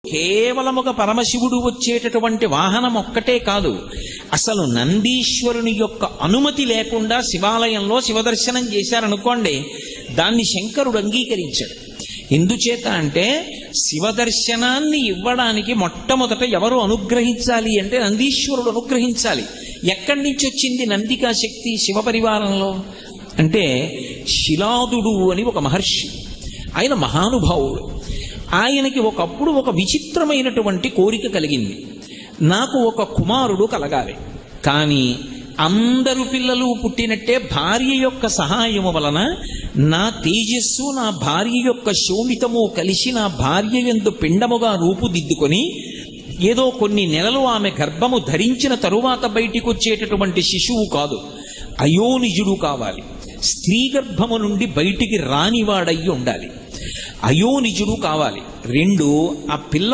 కేవలం ఒక పరమశివుడు వచ్చేటటువంటి వాహనం ఒక్కటే కాదు, అసలు నందీశ్వరుని యొక్క అనుమతి లేకుండా శివాలయంలో శివదర్శనం చేశారనుకోండి, దాన్ని శంకరుడు అంగీకరించాడు. ఎందుచేత అంటే శివదర్శనాన్ని ఇవ్వడానికి మొట్టమొదట ఎవరు అనుగ్రహించాలి అంటే నందీశ్వరుడు అనుగ్రహించాలి. ఎక్కడి నుంచి వచ్చింది నందికా శక్తి శివపరివారంలో అంటే, శిలాదుడు అని ఒక మహర్షి, ఆయన మహానుభావుడు. ఆయనకి ఒకప్పుడు ఒక విచిత్రమైనటువంటి కోరిక కలిగింది, నాకు ఒక కుమారుడు కలగాలి, కానీ అందరు పిల్లలు పుట్టినట్టే భార్య యొక్క సహాయము వలన నా తేజస్సు నా భార్య యొక్క శోణితము కలిసి నా భార్య యందు పిండముగా రూపుదిద్దుకొని ఏదో కొన్ని నెలలు ఆమె గర్భము ధరించిన తరువాత బయటికి వచ్చేటటువంటి శిశువు కాదు, అయోనిజుడు కావాలి. స్త్రీ గర్భము నుండి బయటికి రానివాడయ్యి ఉండాలి, అయోనిజుడు కావాలి. రెండు, ఆ పిల్ల